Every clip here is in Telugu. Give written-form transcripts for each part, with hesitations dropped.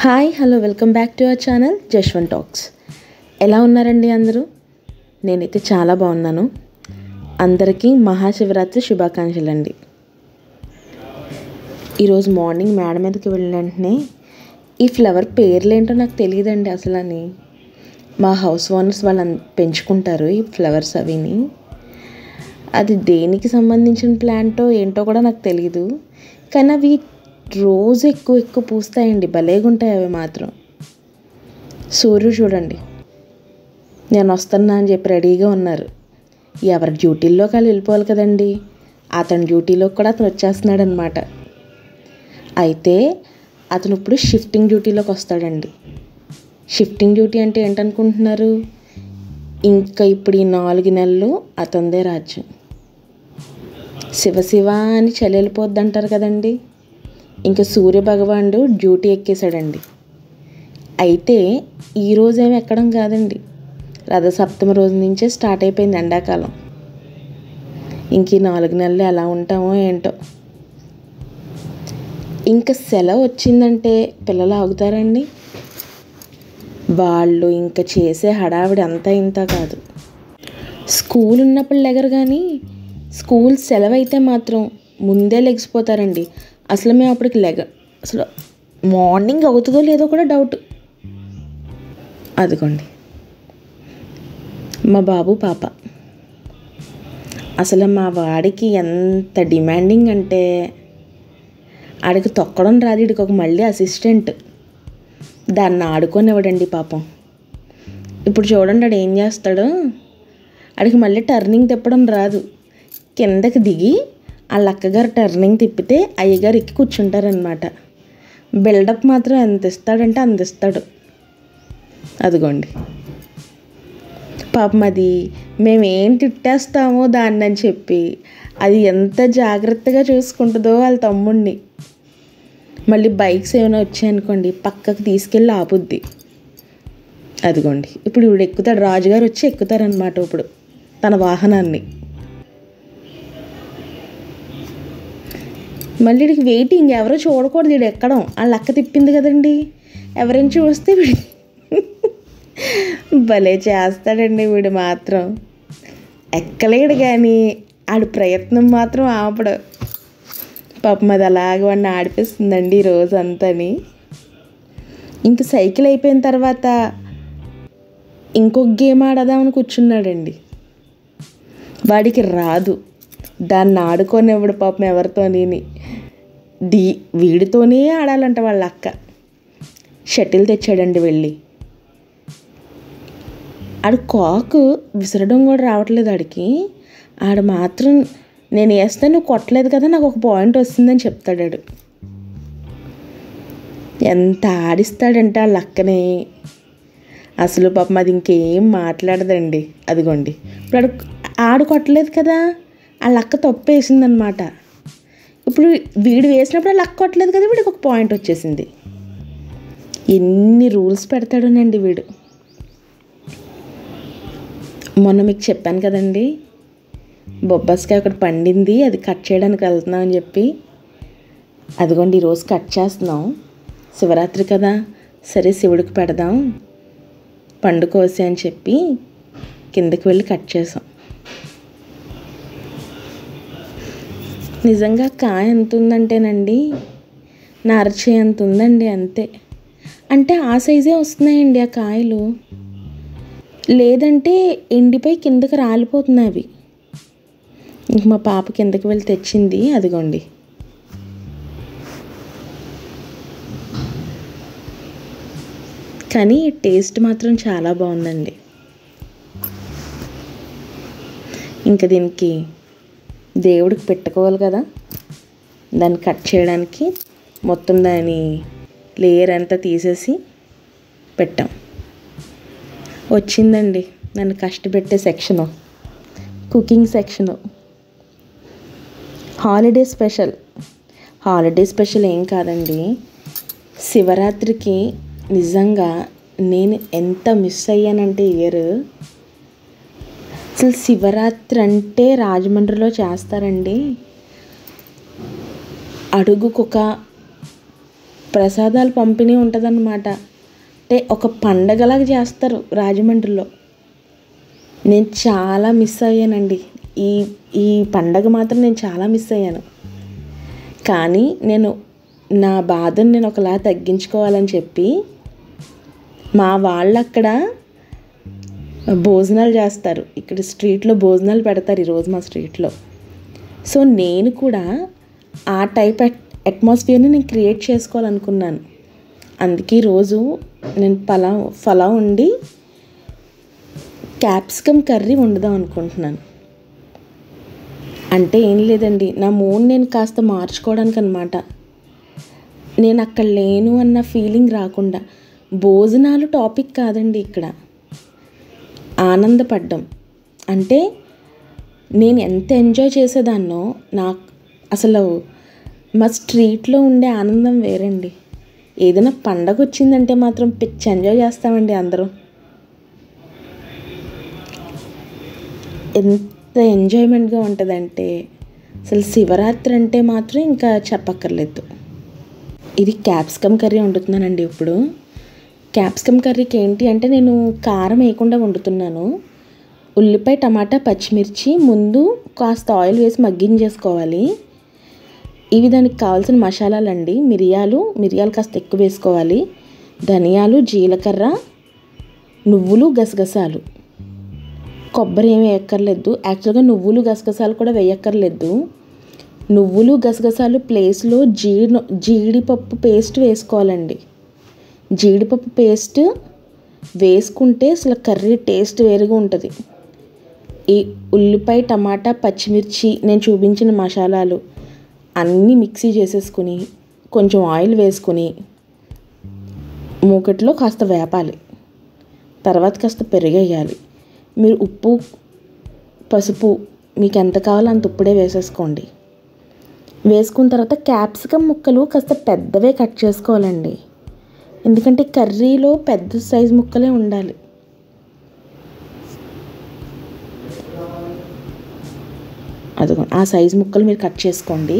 Hi hello welcome back to our channel Jashwanth talks. ఎలా ఉన్నారండి అందరూ? నేనైతే చాలా బాగున్నాను. అందరికీ మహాశివరాత్రి శుభాకాంక్షలు అండి. ఈరోజు మార్నింగ్ మేడ మీదకి వెళ్ళిన వెంటనే ఈ ఫ్లవర్ పేర్లేంటో నాకు తెలియదండి అసలు అని. మా హౌస్ ఓనర్స్ వాళ్ళు పెంచుకుంటారు ఈ ఫ్లవర్స్ అవిని. అది దేనికి సంబంధించిన ప్లాంటో ఏంటో కూడా నాకు తెలియదు, కానీ అవి రోజు ఎక్కువ పూస్తాయండి. భలేగా ఉంటాయి అవి మాత్రం. సూర్యుడు చూడండి, నేను వస్తున్నా అని చెప్పి రెడీగా ఉన్నారు. ఎవరి డ్యూటీల్లోకి వాళ్ళు వెళ్ళిపోవాలి కదండి. అతని డ్యూటీలోకి కూడా అతను వచ్చేస్తున్నాడు అనమాట. అయితే అతను ఇప్పుడు షిఫ్టింగ్ డ్యూటీలోకి వస్తాడండి. షిఫ్టింగ్ డ్యూటీ అంటే ఏంటనుకుంటున్నారు? ఇంకా ఇప్పుడు ఈ 4 నెలలు అతనిదే రాజ్యం. శివ అని చలి వెళ్ళిపోద్ది అంటారు కదండి. ఇంకా సూర్యభగవానుడు డ్యూటీ ఎక్కేశాడండి. అయితే ఈరోజేమి ఎక్కడం కాదండి, రథసప్తమి రోజు నుంచే స్టార్ట్ అయిపోయింది ఎండాకాలం. ఇంక ఈ 4 నెలలు ఎలా ఉంటామో ఏంటో. ఇంకా సెలవు వచ్చిందంటే పిల్లలు ఆగుతారండి. వాళ్ళు ఇంకా చేసే హడావిడి అంతా ఇంత కాదు. స్కూల్ ఉన్నప్పుడు లెగరు, కానీ స్కూల్ సెలవు అయితే మాత్రం ముందే లెగిసిపోతారండి. అసలు మేము అప్పటికి అసలు మార్నింగ్ అవుతుందో లేదో కూడా డౌట్. అదిగోండి మా బాబు పాప. అసలు మా వాడికి ఎంత డిమాండింగ్ అంటే ఆడికి తొక్కడం రాదు. ఇడికి ఒక మళ్ళీ అసిస్టెంట్, దాన్ని ఆడుకోనివ్వడండి పాపం. ఇప్పుడు చూడండి ఆడు ఏం చేస్తాడో. ఆడికి మళ్ళీ టర్నింగ్ తిప్పడం రాదు. కిందకి దిగి వాళ్ళ అక్కగారు టర్నింగ్ తిప్పితే అయ్యగారు ఎక్కి కూర్చుంటారనమాట. బిల్డప్ మాత్రం ఎంత ఇస్తాడంటే అంత ఇస్తాడు. అదిగోండి పాపం, అది మేమేం తిట్టేస్తామో దాన్ని అని చెప్పి అది ఎంత జాగ్రత్తగా చూసుకుంటుందో వాళ్ళ తమ్ముడిని. మళ్ళీ బైక్స్ ఏమైనా వచ్చాయనుకోండి పక్కకు తీసుకెళ్ళి ఆపుద్ది. అదిగోండి ఇప్పుడు ఇప్పుడు ఎక్కుతాడు, రాజుగారు వచ్చి ఎక్కుతారనమాట ఇప్పుడు తన వాహనాన్ని. మళ్ళీ వీడికి వెయిటింగ్, ఎవరో చూడకూడదు వీడు ఎక్కడం. వాళ్ళ అక్క తిప్పింది కదండి, ఎవరైనా చూస్తే వీడు భలే చేస్తాడండి వీడు మాత్రం. ఎక్కలేడు, కానీ ఆడి ప్రయత్నం మాత్రం ఆపడు. పాపం అది అలాగ వాడిని ఆడిపిస్తుందండి ఈ రోజు అంతని. ఇంక సైకిల్ అయిపోయిన తర్వాత ఇంకొక గేమ్ ఆడదామని కూర్చున్నాడండి. వాడికి రాదు, దాన్ని ఆడుకోనివ్వడు పాపం ఎవరితోని. వీడితోనే ఆడాలంట వాళ్ళ అక్క. షటిల్ తెచ్చాడండి వెళ్ళి. ఆడు కాకు విసరడం కూడా రావట్లేదు ఆడికి. ఆడు మాత్రం నేను వేస్తే నువ్వు కొట్టలేదు కదా, నాకు ఒక పాయింట్ వస్తుందని చెప్తాడు. ఎంత ఆడిస్తాడంటే వాళ్ళ అక్కని. అసలు పాపం అది ఇంకేం మాట్లాడదండి. అదిగోండి ఇప్పుడు ఆడు కొట్టలేదు కదా, వాళ్ళ అక్క తప్పు వేసిందనమాట. ఇప్పుడు వీడు వేసినప్పుడు వాళ్ళ అక్క కొట్టలేదు కదా, వీడికి ఒక పాయింట్ వచ్చేసింది. ఎన్ని రూల్స్ పెడతాడునండి వీడు. మొన్న మీకు చెప్పాను కదండి, బొబ్బాస్కాయ ఒకటి పండింది, అది కట్ చేయడానికి వెళ్తున్నాం అని చెప్పి. అదిగోండి ఈరోజు కట్ చేస్తున్నాం. శివరాత్రి కదా, సరే శివుడికి పెడదాం పండు కోసి అని చెప్పి కిందకి వెళ్ళి కట్ చేసాం. నిజంగా కాయ ఎంత ఉందంటేనండి, నా అరచేయి ఎంత ఉందండి అంతే. అంటే ఆ సైజే వస్తున్నాయండి ఆ కాయలు, లేదంటే ఎండిపోయి కిందకి రాలిపోతున్నాయి అవి. ఇంక మా పాప కిందకి వెళ్ళి తెచ్చింది. అదిగోండి కానీ టేస్ట్ మాత్రం చాలా బాగుందండి. ఇంకా దీనికి దేవుడికి పెట్టుకోవాలి కదా, దాన్ని కట్ చేయడానికి మొత్తం దాని లేయర్ అంతా తీసేసి పెట్టాం. వచ్చిందండి నన్ను కష్టపెట్టే section, cooking section. Holiday special ఏం కాదండి. శివరాత్రికి నిజంగా నేను ఎంత మిస్ అయ్యానంటే ఇయర్. అసలు శివరాత్రి అంటే రాజమండ్రిలో చేస్తారండి. అడుగుకొక ప్రసాదాలు పంపిణీ ఉంటుందన్నమాట. అంటే ఒక పండగలాగా చేస్తారు రాజమండ్రిలో. నేను చాలా మిస్ అయ్యానండి. ఈ ఈ పండగ మాత్రం నేను చాలా మిస్ అయ్యాను. కానీ నా బాధను నేను ఒకలా తగ్గించుకోవాలని చెప్పి మా వాళ్ళు అక్కడ భోజనాలు చేస్తారు. ఇక్కడ స్ట్రీట్లో భోజనాలు పెడతారు ఈరోజు మా స్ట్రీట్లో. సో నేను కూడా ఆ టైప్ అట్మాస్ఫియర్ని నేను క్రియేట్ చేసుకోవాలనుకున్నాను. అందుకే ఈరోజు నేను పలావ్ వండి క్యాప్సికమ్ కర్రీ వండుదాం అనుకుంటున్నాను. అంటే ఏం లేదండి, నా మూడ్ నేను కాస్త మార్చుకోవడానికి అనమాట. నేను అక్కడ లేను అన్న ఫీలింగ్ రాకుండా. భోజనాలు టాపిక్ కాదండి ఇక్కడ, ఆనందపడ్డం. అంటే నేను ఎంత ఎంజాయ్ చేసేదాన్నో, నాకు అసలు మా స్ట్రీట్లో ఉండే ఆనందం వేరండి. ఏదైనా పండగ వచ్చిందంటే మాత్రం పిచ్చి ఎంజాయ్ చేస్తామండి అందరూ. ఎంత ఎంజాయ్మెంట్గా ఉంటుందంటే అసలు శివరాత్రి అంటే మాత్రం ఇంకా చెప్పక్కర్లేదు. ఇది క్యాప్సికమ్ కర్రీ వండుతున్నానండి. ఇప్పుడు క్యాప్సికమ్ కర్రీకి ఏంటి అంటే నేను కారం వేయకుండా వండుతున్నాను. ఉల్లిపాయ, టమాటా, పచ్చిమిర్చి ముందు కాస్త ఆయిల్ వేసి మగ్గించేసుకోవాలి. ఇవి దానికి కావాల్సిన మసాలాలండి. మిరియాలు కాస్త ఎక్కువ వేసుకోవాలి. ధనియాలు, జీలకర్ర, నువ్వులు, గసగసాలు. కొబ్బరి ఏమి వేయక్కర్లేదు. యాక్చువల్గా నువ్వులు గసగసాలు కూడా వేయక్కర్లేదు. నువ్వులు గసగసాలు ప్లేస్లో జీడిపప్పు పేస్ట్ వేసుకోవాలండి. జీడిపప్పు పేస్ట్ వేసుకుంటే అసలు కర్రీ టేస్ట్ వేరుగా ఉంటుంది. ఈ ఉల్లిపాయ, టమాటా, పచ్చిమిర్చి, నేను చూపించిన మసాలాలు అన్నీ మిక్సీ చేసేసుకుని కొంచెం ఆయిల్ వేసుకుని మూకట్లో కాస్త వేపాలి. తర్వాత కాస్త పెరుగేయాలి. మీరు ఉప్పు, పసుపు మీకు ఎంత కావాలో అంత ఉప్పుడే వేసేసుకోండి. వేసుకున్న తర్వాత క్యాప్సికమ్ ముక్కలు కాస్త పెద్దవే కట్ చేసుకోవాలండి. ఎందుకంటే కర్రీలో పెద్ద సైజు ముక్కలే ఉండాలి. అదిగో ఆ సైజు ముక్కలు మీరు కట్ చేసుకోండి.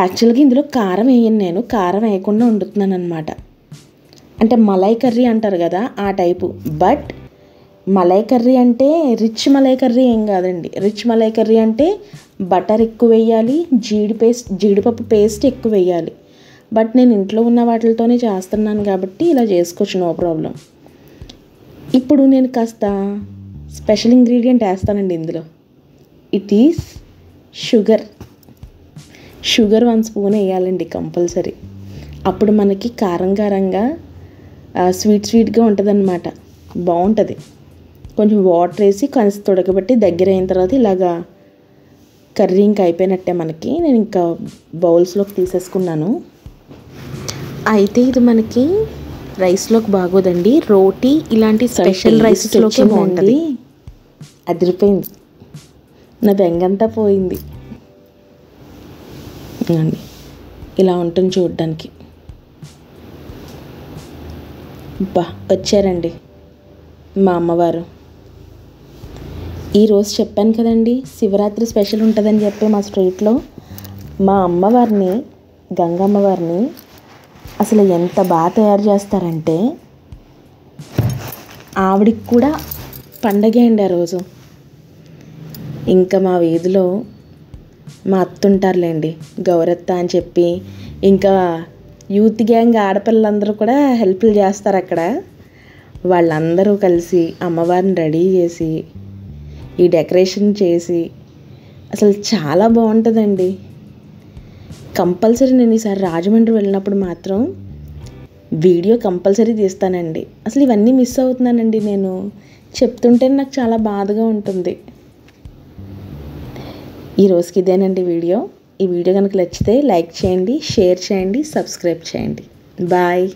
యాక్చువల్గా ఇందులో కారం వేయను, నేను కారం వేయకుండా వండుతున్నాను అనమాట. అంటే మలై కర్రీ అంటారు కదా ఆ టైపు. బట్ మలై కర్రీ అంటే రిచ్ మలై కర్రీ ఏం కాదండి. రిచ్ మలై కర్రీ అంటే బటర్ ఎక్కువ వేయాలి, జీడిపప్పు పేస్ట్ ఎక్కువ వేయాలి. బట్ నేను ఇంట్లో ఉన్న వాటితోనే చేస్తున్నాను కాబట్టి ఇలా చేసుకోవచ్చు, నో ప్రాబ్లం. ఇప్పుడు నేను కాస్త స్పెషల్ ఇంగ్రీడియంట్ వేస్తానండి ఇందులో. ఇట్ ఈస్ షుగర్ 1 స్పూన్ వేయాలండి కంపల్సరీ. అప్పుడు మనకి కారంగా స్వీట్గా ఉంటుందన్నమాట, బాగుంటుంది. కొంచెం వాటర్ వేసి కనీసం తొడగబెట్టి దగ్గర అయిన తర్వాత ఇలాగా కర్రీ ఇంకా అయిపోయినట్టే మనకి. నేను ఇంకా బౌల్స్లోకి తీసేసుకున్నాను. అయితే ఇది మనకి రైస్లోకి బాగోదండి, రోటీ ఇలాంటి స్పెషల్ రైస్లోకి బాగుంటుంది. అదిరిపోయింది, నా బెంగంతా పోయింది అండి. ఇలా ఉంటుంది చూడడానికి. వచ్చారండి మా అమ్మవారు. ఈరోజు చెప్పాను కదండి శివరాత్రి స్పెషల్ ఉంటుందని చెప్పి మా స్ట్రీట్లో. మా అమ్మవారిని, గంగమ్మవారిని అసలు ఎంత బాగా తయారు చేస్తారంటే ఆవిడికి కూడా పండగే అండి ఆ రోజు. ఇంకా మా వీధిలో మా అత్త ఉంటారులేండి, గౌరత్త అని చెప్పి, ఇంకా యూత్ గ్యాంగ్ ఆడపిల్లలందరూ కూడా హెల్ప్లు చేస్తారు అక్కడ. వాళ్ళందరూ కలిసి అమ్మవారిని రెడీ చేసి ఈ డెకరేషన్ చేసి అసలు చాలా బాగుంటుందండి. కంపల్సరీ నేను ఈసారి రాజమండ్రి వెళ్ళినప్పుడు మాత్రం వీడియో కంపల్సరీ తీస్తానండి. అసలు ఇవన్నీ మిస్ అవుతున్నానండి నేను. చెప్తుంటే నాకు చాలా బాధగా ఉంటుంది. ఈ రోజుకి ఇదేనండి వీడియో. ఈ వీడియో కనుక నచ్చితే లైక్ చేయండి, షేర్ చేయండి, సబ్స్క్రైబ్ చేయండి. బాయ్.